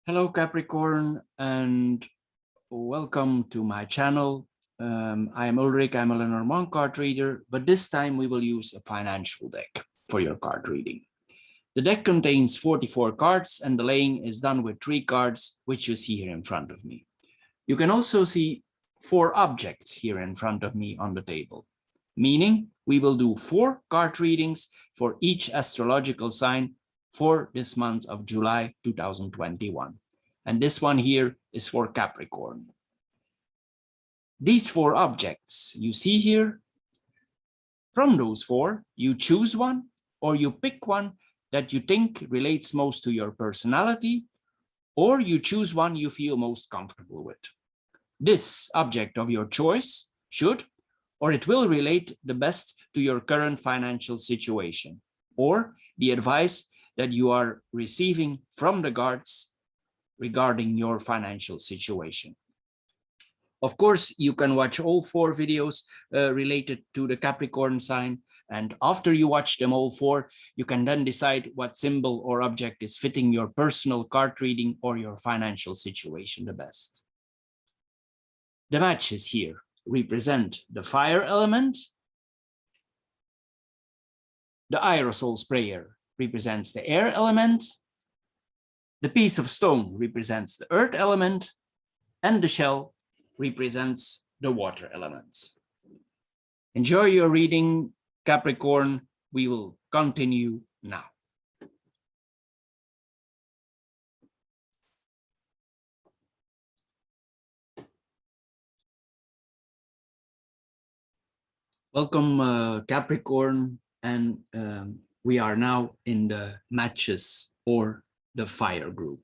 Hello Capricorn and welcome to my channel. I am Ulrich, I'm a Lenormand card reader, but this time we will use a financial deck for your card reading. The deck contains 44 cards and the laying is done with 3 cards, which you see here in front of me. You can also see 4 objects here in front of me on the table, meaning we will do 4 card readings for each astrological sign for this month of July 2021. And this one here is for Capricorn. These 4 objects you see here, from those 4, you choose one or you pick one that you think relates most to your personality, or you choose one you feel most comfortable with. This object of your choice should, or it will relate the best to your current financial situation, or the advice that you are receiving from the guards regarding your financial situation. Of course, you can watch all 4 videos related to the Capricorn sign, and after you watch them all 4, you can then decide what symbol or object is fitting your personal card reading or your financial situation the best. The matches here represent the fire element. The aerosol sprayer represents the air element. The piece of stone represents the earth element, and the shell represents the water elements. Enjoy your reading, Capricorn. We will continue now. Welcome, Capricorn, and we are now in the matches or the fire group.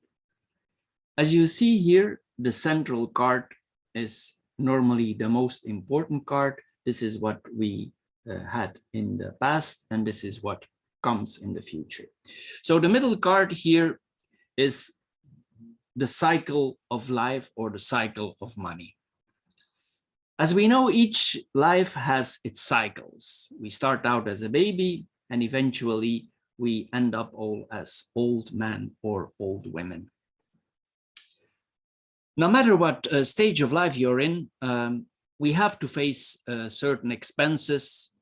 As you see here, the central card is normally the most important card. This is what we had in the past, and this is what comes in the future. So the middle card here is the cycle of life or the cycle of money. As we know, each life has its cycles. We start out as a baby, and eventually we end up all as old men or old women. No matter what stage of life you're in, we have to face certain expenses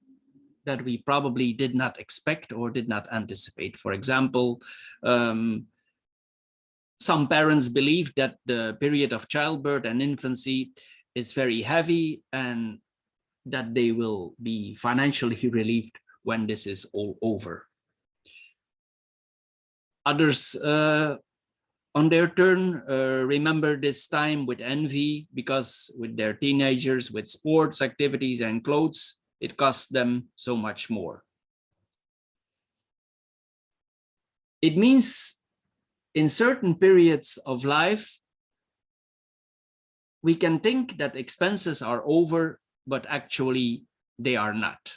that we probably did not expect or did not anticipate. For example, some parents believe that the period of childbirth and infancy is very heavy and that they will be financially relieved when this is all over. Others on their turn remember this time with envy because with their teenagers, with sports activities and clothes, it costs them so much more. It means in certain periods of life, we can think that expenses are over, but actually they are not.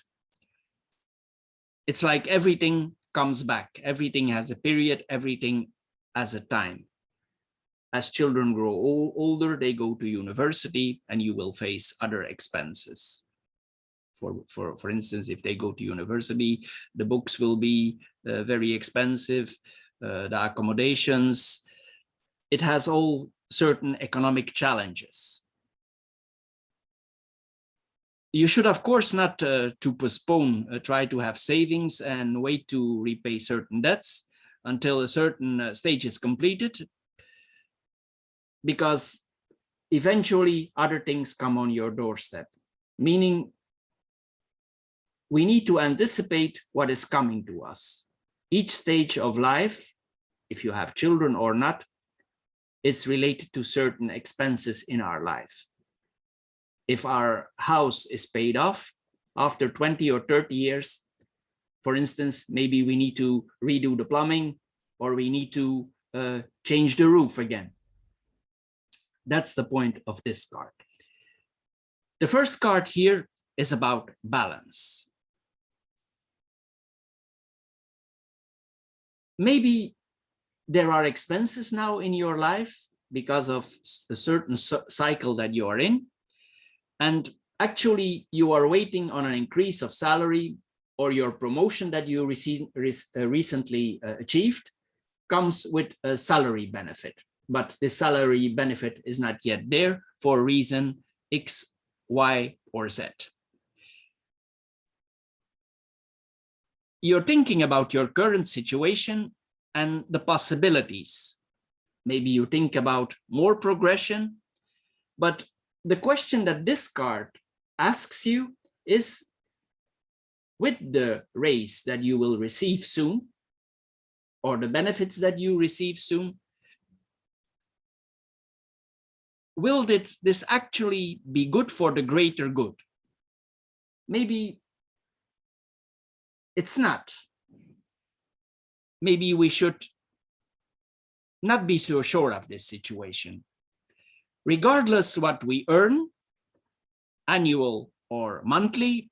It's like everything comes back. Everything has a period, everything has a time. As children grow older, they go to university and you will face other expenses. For instance, if they go to university, the books will be very expensive, the accommodations. It has all certain economic challenges. You should, of course, not to postpone, try to have savings and wait to repay certain debts until a certain stage is completed, because eventually other things come on your doorstep, meaning we need to anticipate what is coming to us. Each stage of life, if you have children or not, is related to certain expenses in our life. If our house is paid off after 20 or 30 years, for instance, maybe we need to redo the plumbing or we need to change the roof again. That's the point of this card. The first card here is about balance. Maybe there are expenses now in your life because of a certain cycle that you are in, and actually you are waiting on an increase of salary, or your promotion that you recently achieved comes with a salary benefit. but the salary benefit is not yet there for a reason X, Y, or Z. You're thinking about your current situation and the possibilities. Maybe you think about more progression, but the question that this card asks you is, with the raise that you will receive soon, or the benefits that you receive soon, will this actually be good for the greater good? Maybe it's not. Maybe we should not be so sure of this situation. Regardless what we earn, annual or monthly,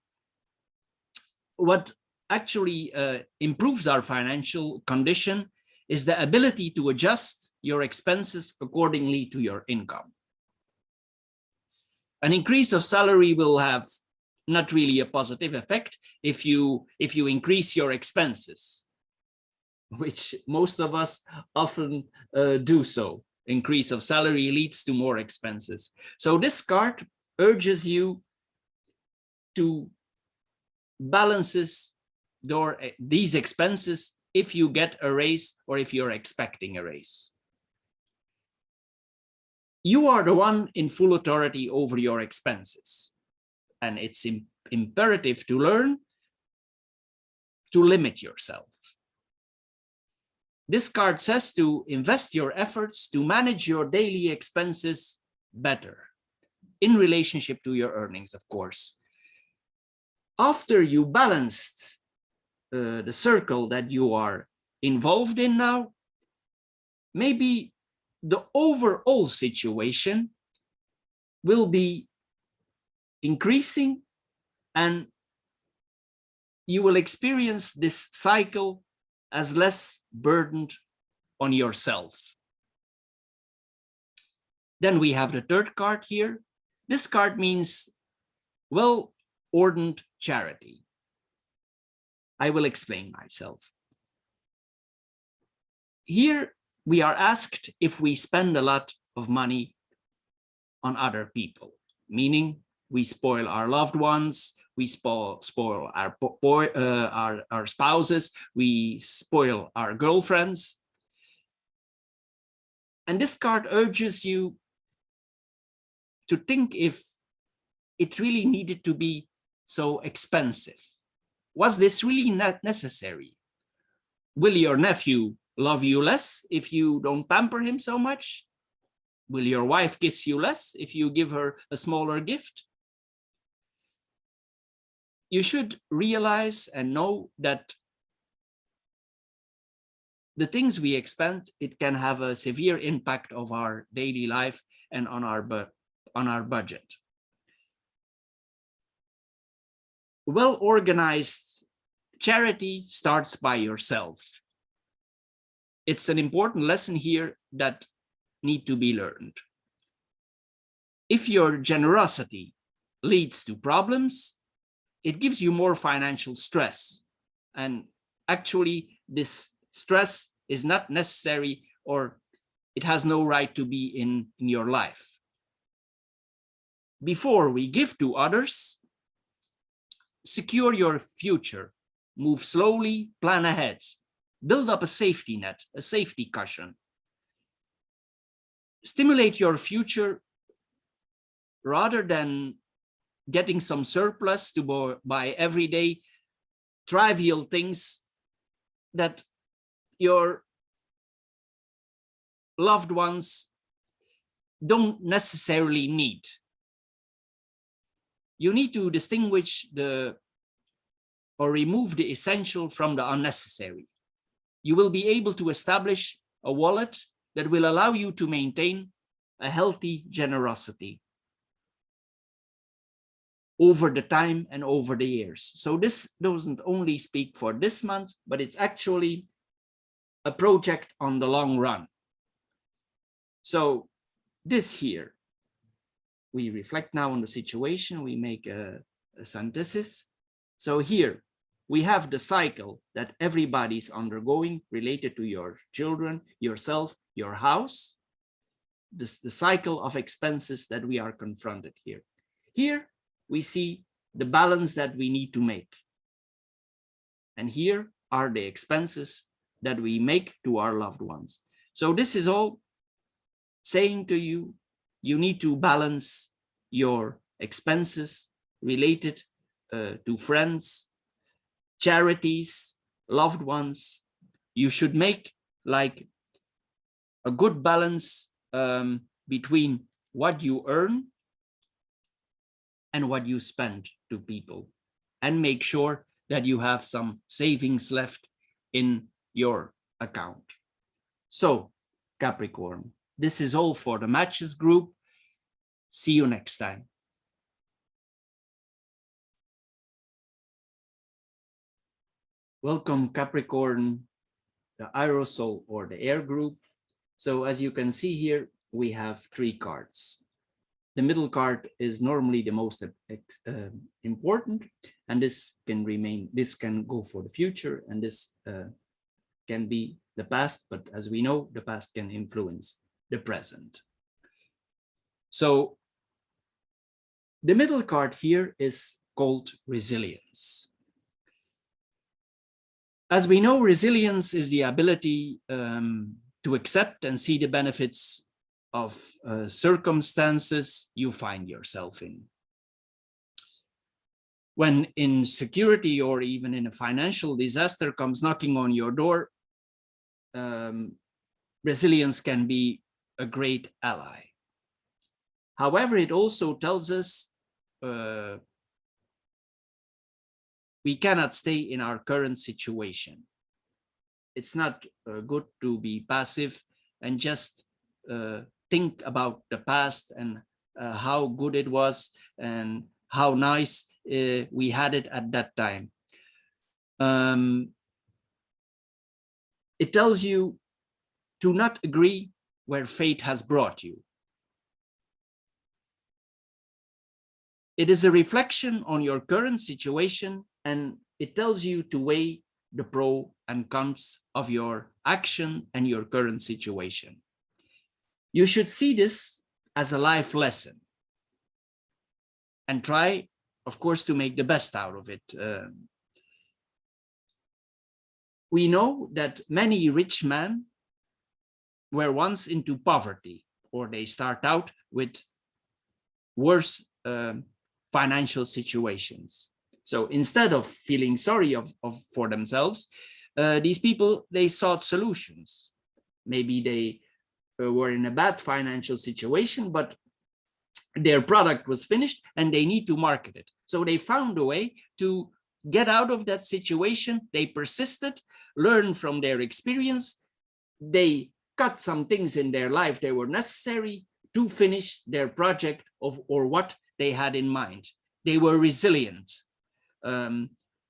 what actually improves our financial condition is the ability to adjust your expenses accordingly to your income. An increase of salary will have not really a positive effect if you increase your expenses, which most of us often do so. Increase of salary leads to more expenses. So this card urges you to balance these expenses if you get a raise or if you're expecting a raise. You are the one in full authority over your expenses, and it's imperative to learn to limit yourself. This card says to invest your efforts to manage your daily expenses better in relationship to your earnings, of course. After you balanced the circle that you are involved in now, maybe the overall situation will be increasing, and you will experience this cycle as less burdened on yourself. Then we have the third card here. This card means well-ordered charity. I will explain myself. Here we are asked if we spend a lot of money on other people, meaning we spoil our loved ones, we spoil our spouses, we spoil our girlfriends. And this card urges you to think if it really needed to be so expensive. Was this really not necessary? Will your nephew love you less if you don't pamper him so much? Will your wife kiss you less if you give her a smaller gift? You should realize and know that the things we expend, it can have a severe impact of our daily life and on our budget. Well-organized charity starts by yourself. It's an important lesson here that need to be learned. If your generosity leads to problems, it gives you more financial stress. And actually, this stress is not necessary, or it has no right to be in your life. Before we give to others, secure your future, move slowly, plan ahead, build up a safety net, a safety cushion. Stimulate your future rather than getting some surplus to buy everyday trivial things that your loved ones don't necessarily need. You need to distinguish or remove the essential from the unnecessary. You will be able to establish a wallet that will allow you to maintain a healthy generosity over the time and over the years. So this doesn't only speak for this month, but it's actually a project on the long run. So this here, we reflect now on the situation, we make a synthesis. So here we have the cycle that everybody's undergoing related to your children, yourself, your house. the cycle of expenses that we are confronted here. Here we see the balance that we need to make. And here are the expenses that we make to our loved ones. So this is all saying to you, you need to balance your expenses related to friends, charities, loved ones. You should make like a good balance between what you earn and what you spend to people, and make sure that you have some savings left in your account. So, Capricorn, this is all for the matches group. See you next time. Welcome, Capricorn, the Aerosol or the air group. So as you can see here, we have 3 cards. The middle card is normally the most important, and this can go for the future, and this can be the past, but as we know, the past can influence the present. So the middle card here is called resilience. As we know, resilience is the ability to accept and see the benefits of circumstances you find yourself in. When insecurity or even in a financial disaster comes knocking on your door, resilience can be a great ally. However, it also tells us we cannot stay in our current situation. It's not good to be passive and just think about the past and how good it was and how nice we had it at that time. It tells you to not agree where fate has brought you. It is a reflection on your current situation, and it tells you to weigh the pros and cons of your action and your current situation. You should see this as a life lesson and try, of course, to make the best out of it. We know that many rich men were once into poverty, or they start out with worse financial situations. So instead of feeling sorry for themselves, these people, they sought solutions. Maybe they were in a bad financial situation, but their product was finished and they need to market it. So they found a way to get out of that situation. They persisted, learned from their experience. They cut some things in their life that were necessary to finish their project or what they had in mind. They were resilient.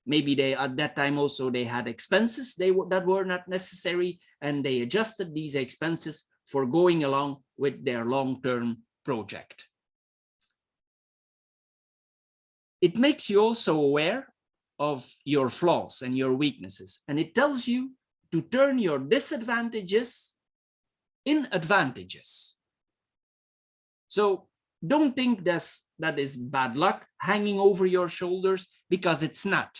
Maybe they at that time also they had expenses that were not necessary, and they adjusted these expenses for going along with their long-term project. It makes you also aware of your flaws and your weaknesses, and it tells you to turn your disadvantages in advantages. So don't think that is bad luck hanging over your shoulders, because it's not.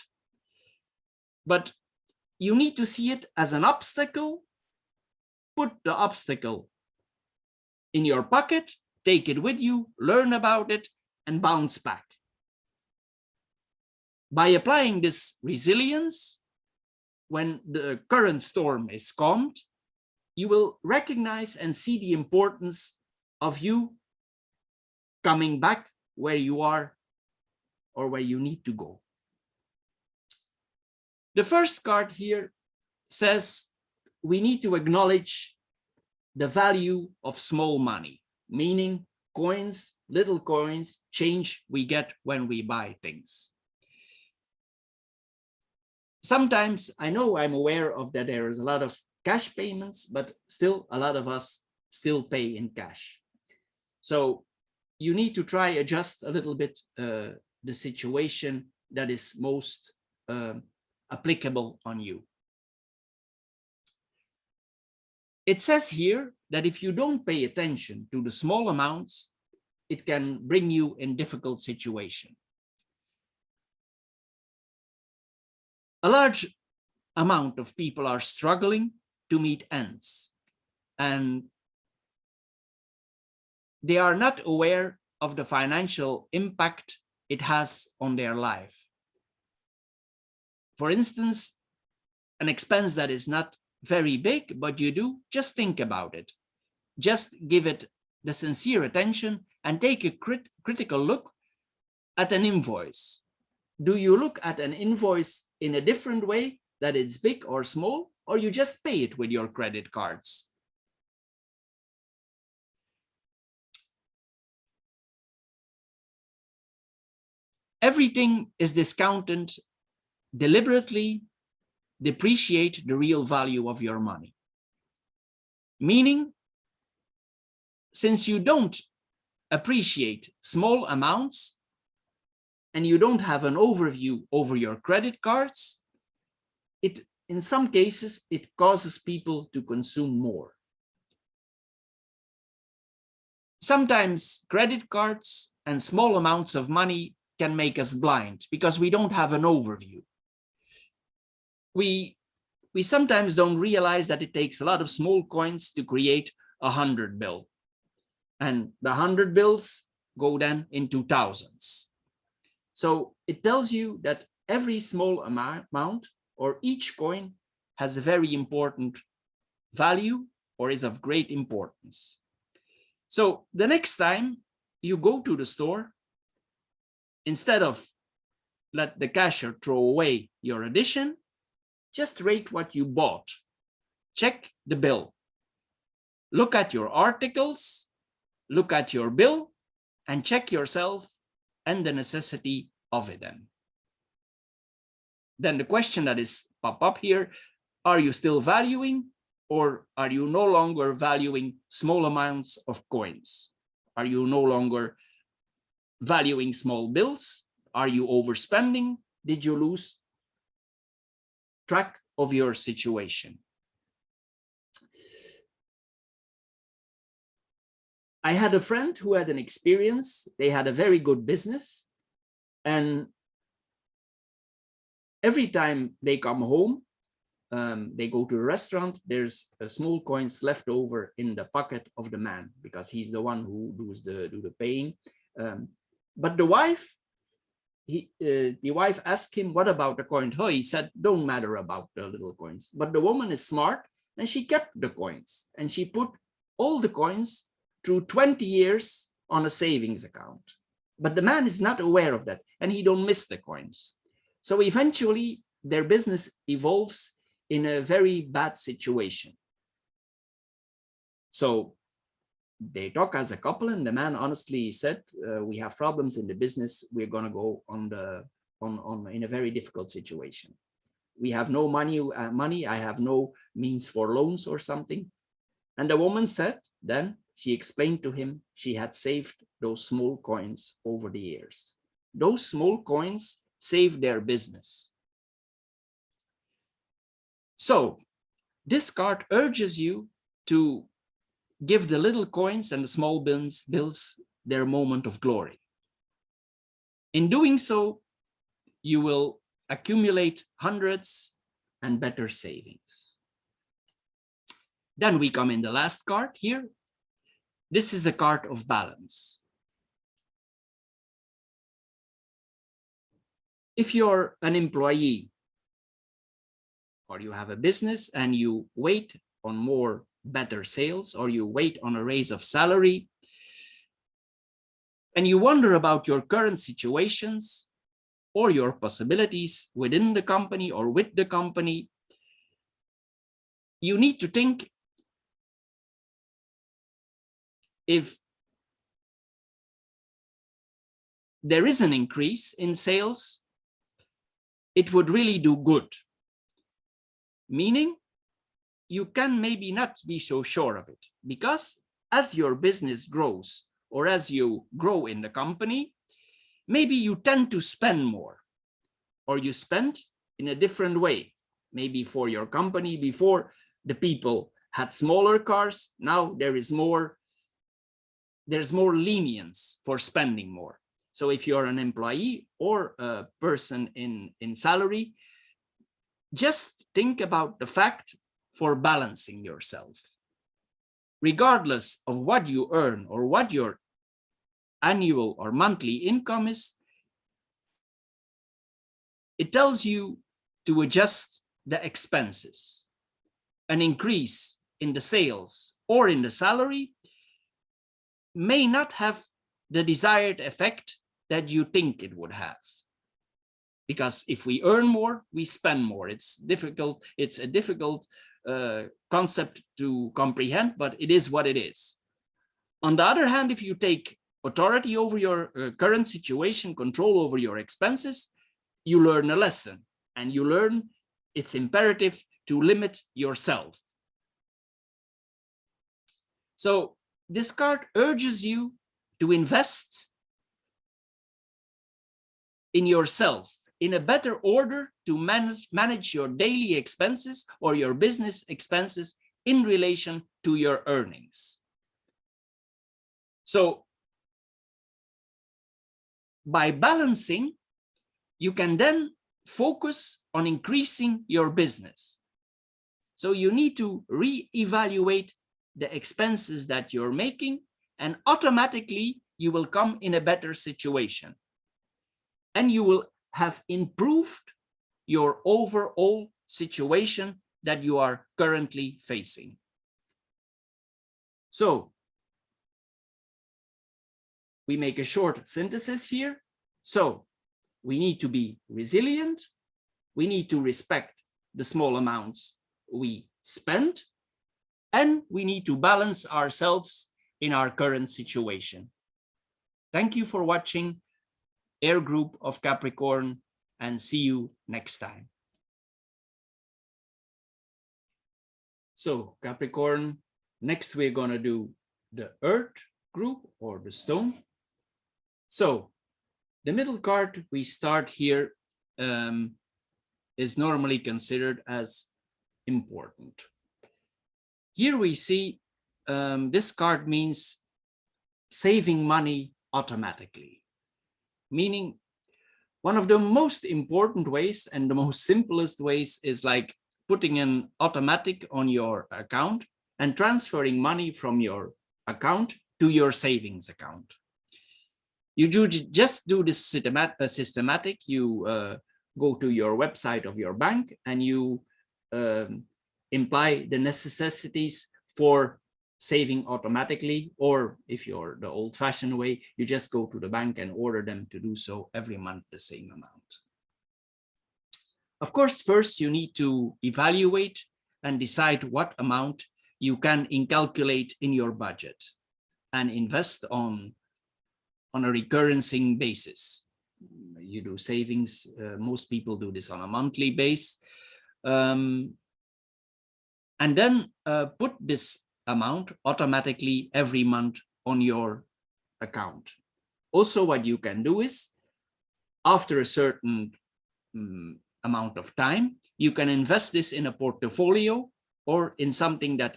But you need to see it as an obstacle. Put the obstacle in your pocket, take it with you, learn about it, and bounce back. By applying this resilience, when the current storm is calmed, you will recognize and see the importance of you coming back where you are or where you need to go. The first card here says we need to acknowledge the value of small money, meaning coins, little coins, change we get when we buy things. Sometimes I know I'm aware of that there is a lot of cash payments, but still a lot of us still pay in cash. So you need to try adjust a little bit the situation that is most applicable on you. It says here that if you don't pay attention to the small amounts, it can bring you in difficult situation. A large amount of people are struggling to meet ends, and they are not aware of the financial impact it has on their life. For instance, an expense that is not very big, but you do, just think about it. Just give it the sincere attention and take a critical look at an invoice. Do you look at an invoice in a different way, that it's big or small, or you just pay it with your credit cards? Everything is discounted deliberately, depreciate the real value of your money. Meaning, since you don't appreciate small amounts and you don't have an overview over your credit cards, in some cases, it causes people to consume more. Sometimes credit cards and small amounts of money can make us blind because we don't have an overview. We sometimes don't realize that it takes a lot of small coins to create a 100 bill. And the 100 bills go then into thousands. So it tells you that every small amount or each coin has a very important value or is of great importance. So the next time you go to the store, instead of let the cashier throw away your addition, just rate what you bought. Check the bill. Look at your articles, look at your bill, and check yourself and the necessity of it then the question that is pop up here, are you still valuing, or are you no longer valuing small amounts of coins? Are you no longer valuing small bills? Are you overspending? Did you lose track of your situation? I had a friend who had an experience. They had a very good business, and every time they come home, they go to a restaurant, there's a small coins left over in the pocket of the man because he's the one who do the paying. But the wife, the wife asked him, what about the coins? Oh, he said, don't matter about the little coins. But the woman is smart and she kept the coins and she put all the coins through 20 years on a savings account. But the man is not aware of that and he don't miss the coins. So eventually their business evolves in a very bad situation. So they talk as a couple and the man honestly said, we have problems in the business. We're going to go in a very difficult situation. We have no money. I have no means for loans or something. And the woman said, then she explained to him, she had saved those small coins over the years. Those small coins saved their business. So this card urges you to give the little coins and the small bills their moment of glory. In doing so, you will accumulate hundreds and better savings. Then we come in the last card here. This is a card of balance. If you're an employee or you have a business and you wait on better sales, or you wait on a raise of salary, and you wonder about your current situations or your possibilities within the company or with the company, you need to think if there is an increase in sales, it would really do good. Meaning, you can maybe not be so sure of it, because as your business grows or as you grow in the company, maybe you tend to spend more, or you spend in a different way, maybe for your company, before the people had smaller cars. Now there's more lenience for spending more. So if you're an employee or a person in salary, just think about the fact for balancing yourself. Regardless of what you earn or what your annual or monthly income is, it tells you to adjust the expenses. An increase in the sales or in the salary may not have the desired effect that you think it would have. Because if we earn more, we spend more. It's a difficult concept to comprehend, but it is what it is. On the other hand, if you take authority over your current situation, control over your expenses, you learn a lesson, and you learn it's imperative to limit yourself. So this card urges you to invest in yourself in a better order to manage your daily expenses or your business expenses in relation to your earnings. So by balancing, you can then focus on increasing your business. So you need to re-evaluate the expenses that you're making, and automatically you will come in a better situation. And you will have improved your overall situation that you are currently facing. So we make a short synthesis here. So we need to be resilient. We need to respect the small amounts we spend, and we need to balance ourselves in our current situation. Thank you for watching Air Group of Capricorn, and see you next time. So Capricorn, next we're gonna do the Earth group or the Stone. So the middle card we start here is normally considered as important. Here we see this card means saving money automatically, meaning one of the most important ways and the most simplest ways is like putting an automatic on your account and transferring money from your account to your savings account. You just do this systematic. You go to your website of your bank and you imply the necessities for saving automatically, or if you're the old-fashioned way, you just go to the bank and order them to do so every month the same amount. Of course, first you need to evaluate and decide what amount you can incalculate in your budget and invest on a recurrencing basis. You do savings, most people do this on a monthly base. And then put this amount automatically every month on your account. Also, what you can do is, after a certain amount of time, you can invest this in a portfolio or in something that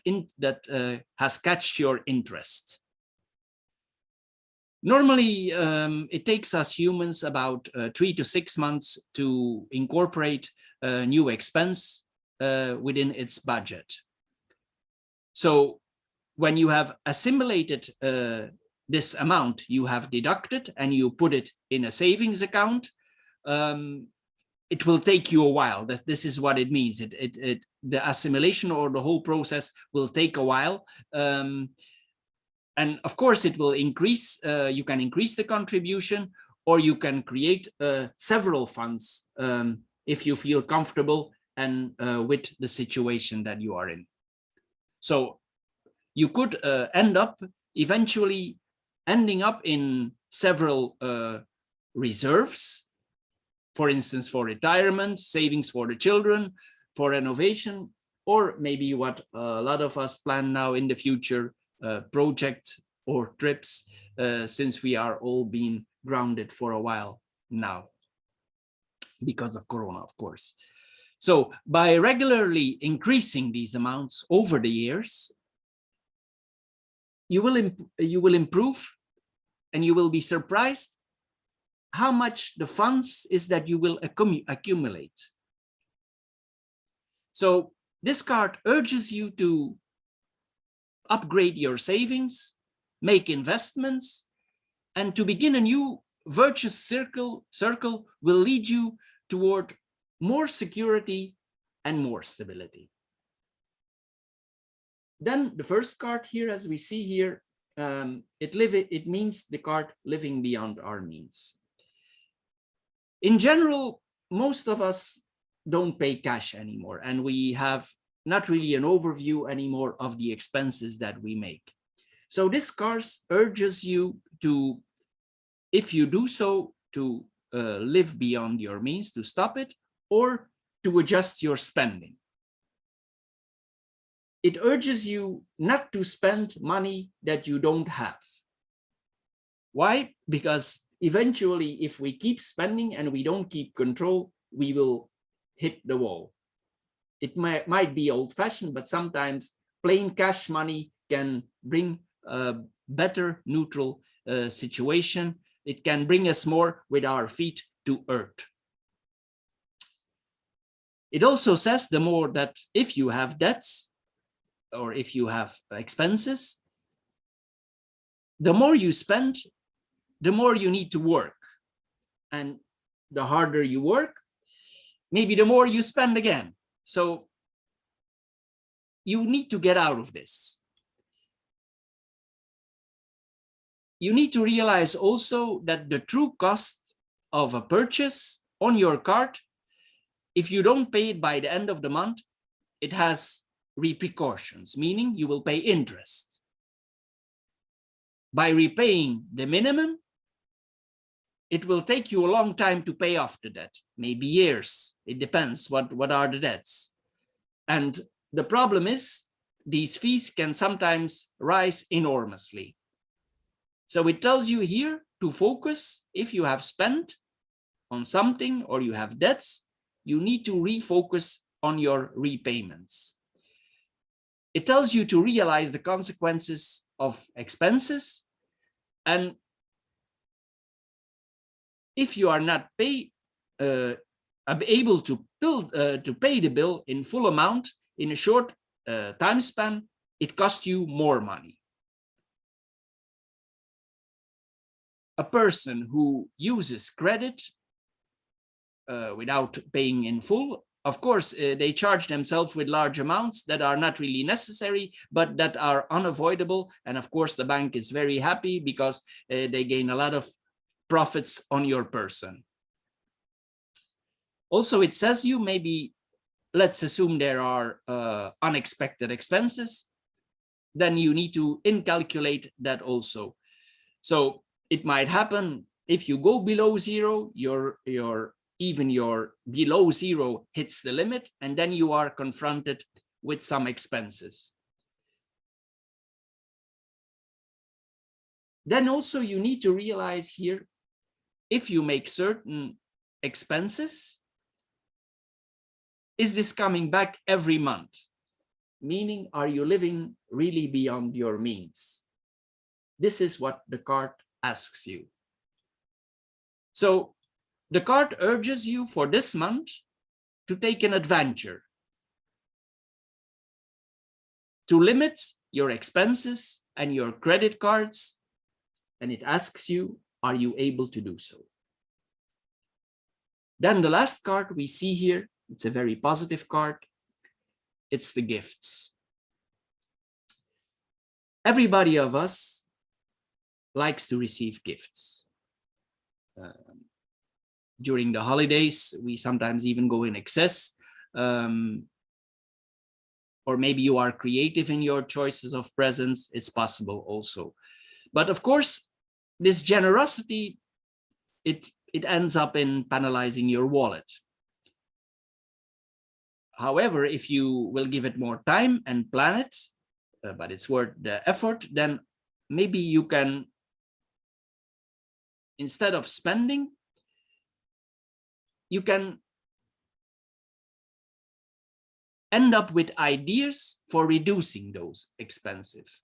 has catched your interest. Normally, it takes us humans about 3 to 6 months to incorporate a new expense within its budget. So when you have assimilated this amount you have deducted and you put it in a savings account, it will take you a while. This is what it means. The assimilation or the whole process will take a while. And of course, it will increase. You can increase the contribution, or you can create several funds if you feel comfortable and with the situation that you are in. So you could eventually ending up in several reserves, for instance, for retirement, savings for the children, for renovation, or maybe what a lot of us plan now in the future, projects or trips, since we are all being grounded for a while now because of Corona, of course. So by regularly increasing these amounts over the years, you will improve, and you will be surprised how much the funds is that you will accumulate. So this card urges you to upgrade your savings, make investments, and to begin a new virtuous circle will lead you toward more security and more stability. Then the first card here, as we see here, it means the card living beyond our means. In general, most of us don't pay cash anymore, and we have not really an overview anymore of the expenses that we make. So this card urges you to, if you do so, to live beyond your means, to stop it, or to adjust your spending. It urges you not to spend money that you don't have. Why? Because eventually, if we keep spending and we don't keep control, we will hit the wall. It might be old-fashioned, but sometimes plain cash money can bring a better neutral situation. It can bring us more with our feet to earth. It also says the more that if you have debts or if you have expenses, the more you spend, the more you need to work. And the harder you work, maybe the more you spend again. So you need to get out of this. You need to realize also that the true cost of a purchase on your card, if you don't pay it by the end of the month, it has repercussions, meaning you will pay interest. By repaying the minimum, it will take you a long time to pay off the debt, maybe years. It depends what are the debts. And the problem is these fees can sometimes rise enormously. So it tells you here to focus. If you have spent on something or you have debts, you need to refocus on your repayments. It tells you to realize the consequences of expenses, and if you are not able to pay the bill in full amount in a short time span, it costs you more money. A person who uses credit without paying in full, of course, they charge themselves with large amounts that are not really necessary, but that are unavoidable. And of course, the bank is very happy because they gain a lot of profits on your person. Also, it says you maybe, let's assume there are unexpected expenses, then you need to incalculate that also. So it might happen if you go below zero, even your below zero hits the limit, and then you are confronted with some expenses. Then also you need to realize here, if you make certain expenses, is this coming back every month? Meaning, are you living really beyond your means? This is what the card asks you. So the card urges you for this month to take an adventure, to limit your expenses and your credit cards, and it asks you, are you able to do so? Then the last card we see here, it's a very positive card. It's the gifts. Everybody of us likes to receive gifts. During the holidays, we sometimes even go in excess. Or maybe you are creative in your choices of presents. It's possible also. But of course, this generosity, it ends up in penalizing your wallet. However, if you will give it more time and plan it, but it's worth the effort, then maybe you can, instead of spending, you can end up with ideas for reducing those expenses.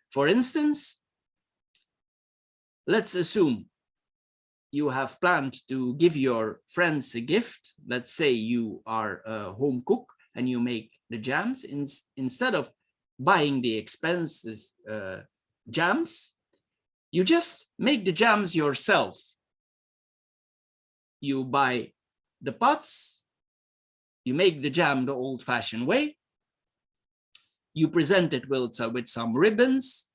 For instance, let's assume you have planned to give your friends a gift. Let's say you are a home cook and you make the jams. Instead of buying the expensive jams, you just make the jams yourself. You buy the pots, you make the jam the old-fashioned way, you present it with some ribbons,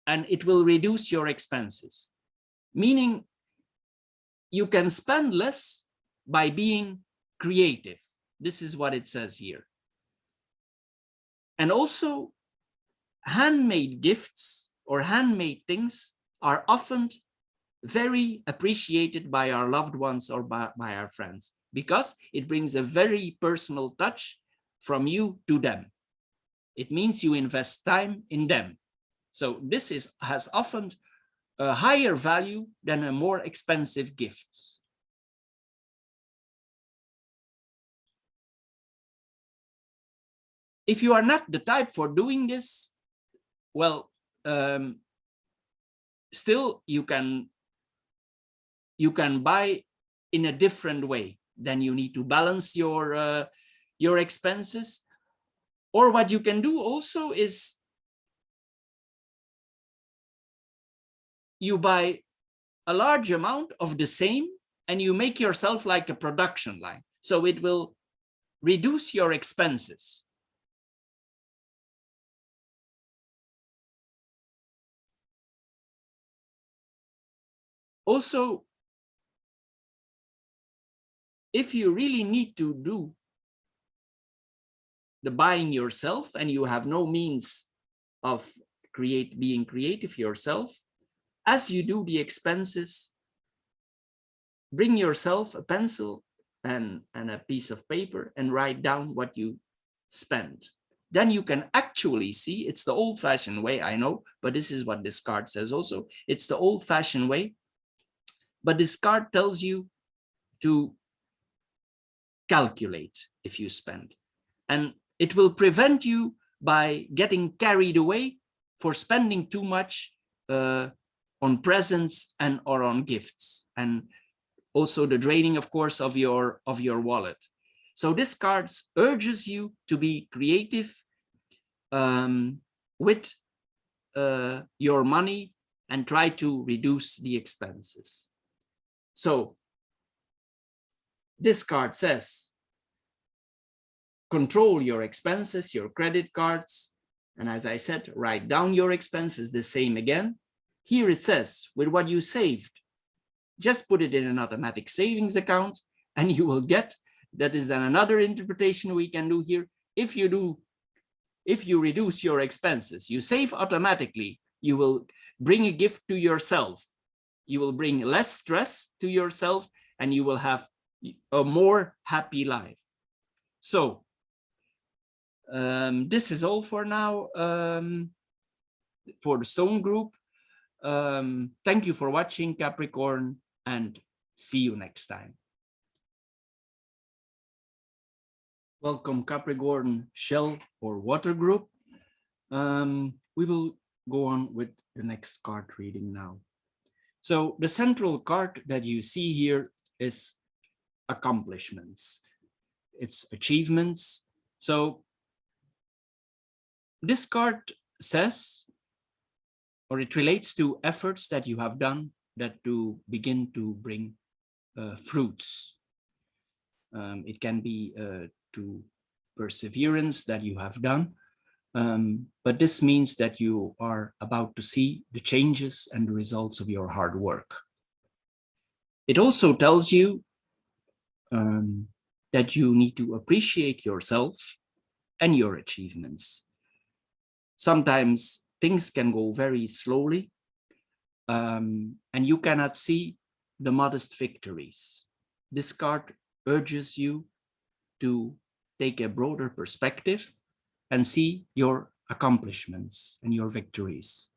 and it will reduce your expenses. Meaning you can spend less by being creative. This is what it says here. And also, handmade gifts or handmade things are often very appreciated by our loved ones or by our friends, because it brings a very personal touch from you to them. It means you invest time in them. So this has often a higher value than a more expensive gifts. If you are not the type for doing this, well, still you can buy in a different way. Then you need to balance your expenses. Or what you can do also is you buy a large amount of the same and you make yourself like a production line. So it will reduce your expenses. Also, if you really need to do the buying yourself and you have no means of being creative yourself, as you do the expenses, bring yourself a pencil and a piece of paper and write down what you spend. Then you can actually see, it's the old-fashioned way, I know, but this is what this card says also. It's the old-fashioned way, but this card tells you to calculate if you spend. And it will prevent you by getting carried away for spending too much on presents and or on gifts, and also the draining, of course, of your wallet. So this card urges you to be creative with your money and try to reduce the expenses. So this card says, control your expenses, your credit cards, and as I said, write down your expenses, the same again. Here it says, with what you saved, just put it in an automatic savings account and you will get, that is then another interpretation we can do here. If you reduce your expenses, you save automatically, you will bring a gift to yourself. You will bring less stress to yourself and you will have a more happy life. So this is all for now for the Stone Group. Thank you for watching, Capricorn, and see you next time. Welcome, Capricorn Shell or Water Group. We will go on with the next card reading now. So the central card that you see here is accomplishments. It's achievements. So this card says, or it relates to efforts that you have done that to begin to bring fruits. It can be to perseverance that you have done, but this means that you are about to see the changes and the results of your hard work. It also tells you that you need to appreciate yourself and your achievements. Sometimes things can go very slowly, and you cannot see the modest victories. This card urges you to take a broader perspective and see your accomplishments and your victories.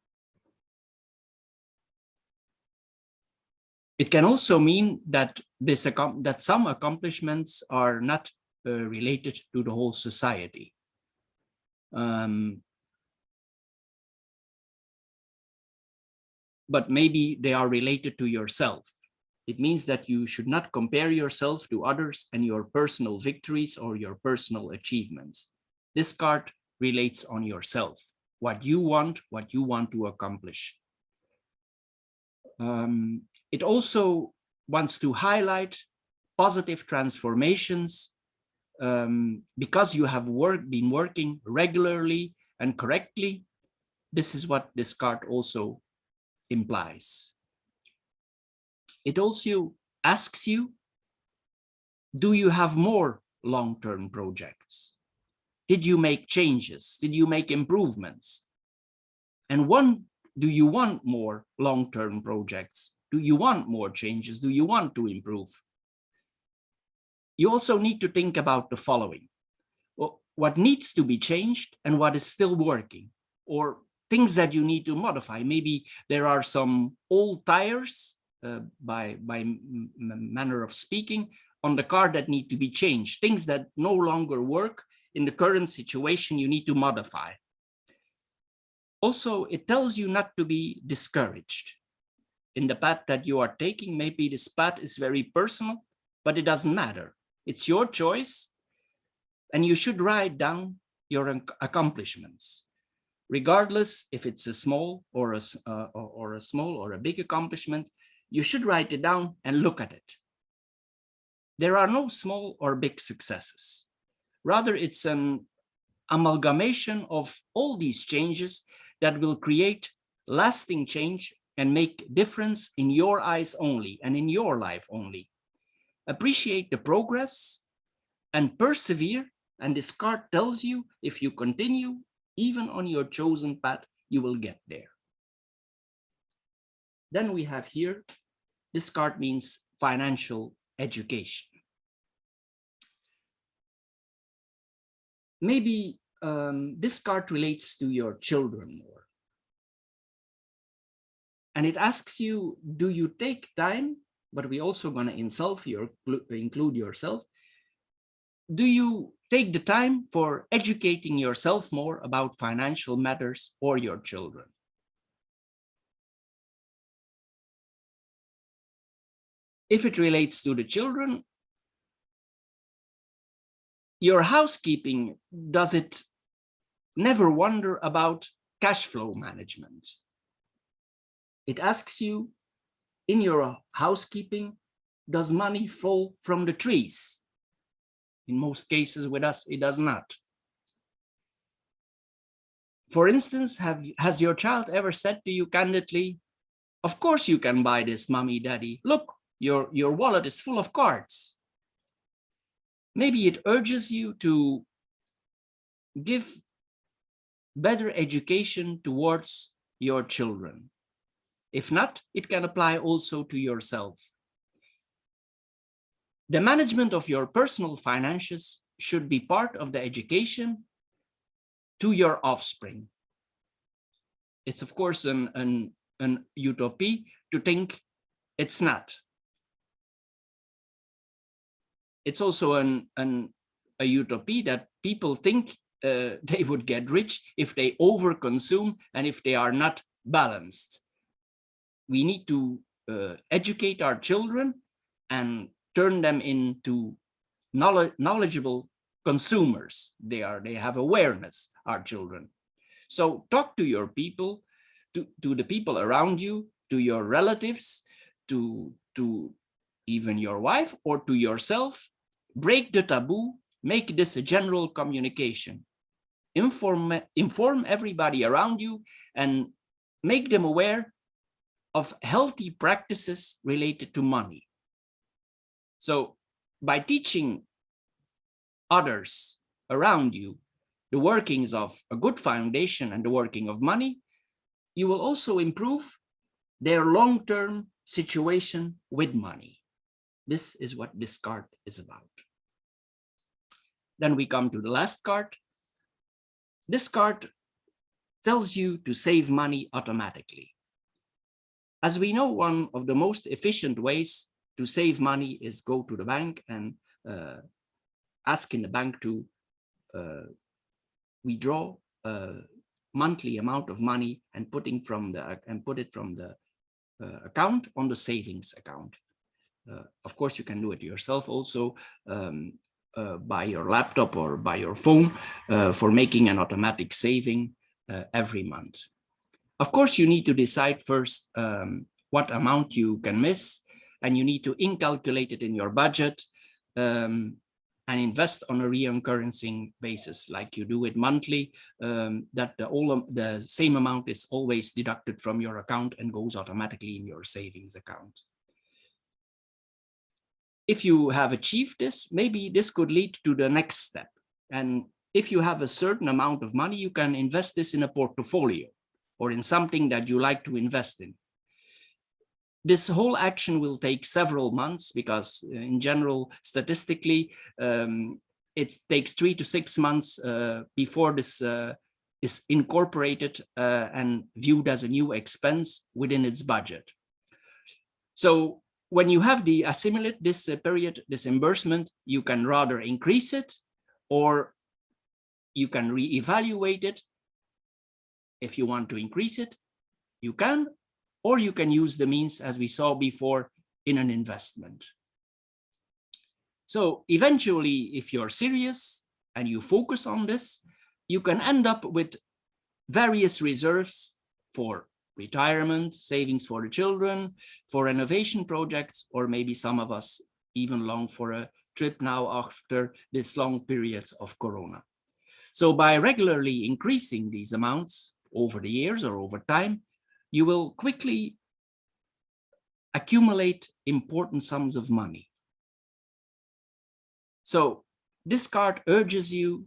It can also mean that some accomplishments are not related to the whole society. But maybe they are related to yourself. It means that you should not compare yourself to others and your personal victories or your personal achievements. This card relates on yourself, what you want to accomplish. It also wants to highlight positive transformations because you have been working regularly and correctly. This is what this card also implies. It also asks you, do you have more long-term projects? Did you make changes? Did you make improvements? And do you want more long-term projects? Do you want more changes? Do you want to improve? You also need to think about the following. What needs to be changed and what is still working, or things that you need to modify. Maybe there are some old tires, by manner of speaking, on the car that need to be changed. Things that no longer work in the current situation, you need to modify. Also, it tells you not to be discouraged in the path that you are taking. Maybe this path is very personal, but it doesn't matter. It's your choice, and you should write down your accomplishments, regardless if it's a small or a big accomplishment. You should write it down and look at it. There are no small or big successes. Rather, it's an amalgamation of all these changes that will create lasting change and make difference in your eyes only and in your life only. Appreciate the progress and persevere. And this card tells you, if you continue, even on your chosen path, you will get there. Then we have here, this card means financial education. Maybe this card relates to your children more. And it asks you, do you take time, but we also going to include yourself. Do you take the time for educating yourself more about financial matters or your children? If it relates to the children, your housekeeping, does it never wonder about cash flow management? It asks you, in your housekeeping, does money fall from the trees? In most cases with us, it does not. For instance, has your child ever said to you candidly, of course you can buy this, mommy, daddy. Look, your wallet is full of cards. Maybe it urges you to give better education towards your children. If not, it can apply also to yourself. The management of your personal finances should be part of the education to your offspring. It's of course an utopia to think it's not. It's also a utopia that people think they would get rich if they overconsume and if they are not balanced. We need to educate our children and turn them into knowledgeable consumers. They have awareness, our children. So talk to your people, to the people around you, to your relatives, to even your wife or to yourself. Break the taboo, make this a general communication. Inform everybody around you and make them aware of healthy practices related to money. So by teaching others around you the workings of a good foundation and the working of money, you will also improve their long-term situation with money. This is what this card is about. Then we come to the last card. This card tells you to save money automatically. As we know, one of the most efficient ways to save money is go to the bank and asking the bank to withdraw a monthly amount of money and put it from the account on the savings account. Of course, you can do it yourself also by your laptop or by your phone for making an automatic saving every month. Of course, you need to decide first what amount you can miss, and you need to incalculate it in your budget and invest on a reoccurring basis, like you do it monthly, that the same amount is always deducted from your account and goes automatically in your savings account. If you have achieved this, maybe this could lead to the next step. And if you have a certain amount of money, you can invest this in a portfolio or in something that you like to invest in. This whole action will take several months because in general, statistically, it takes 3 to 6 months before this is incorporated and viewed as a new expense within its budget. So when you have the assimilate this period, this disbursement, you can rather increase it or you can reevaluate it. If you want to increase it, you can, or you can use the means as we saw before in an investment. So eventually, if you're serious and you focus on this, you can end up with various reserves for retirement, savings for the children, for renovation projects, or maybe some of us even long for a trip now after this long period of Corona. So by regularly increasing these amounts over the years or over time, you will quickly accumulate important sums of money. So this card urges you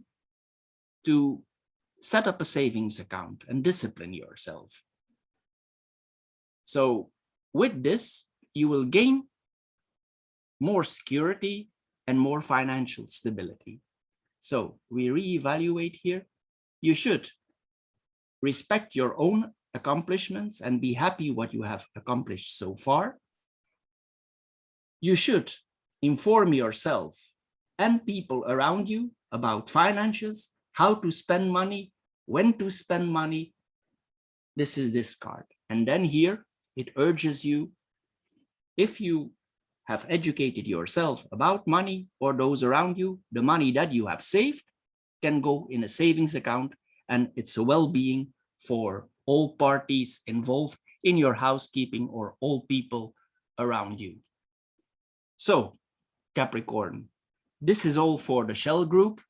to set up a savings account and discipline yourself. So with this, you will gain more security and more financial stability. So we reevaluate here. You should respect your own accomplishments and be happy what you have accomplished so far. You should inform yourself and people around you about finances, how to spend money, when to spend money. This is this card. And then here it urges you, if you have educated yourself about money or those around you, the money that you have saved can go in a savings account, and it's a well-being for all parties involved in your housekeeping or all people around you. So, Capricorn, this is all for the Shell Group.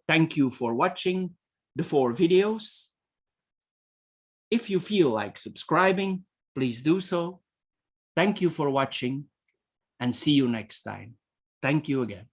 Thank you for watching the 4 videos. If you feel like subscribing, please do so. Thank you for watching and see you next time. Thank you again.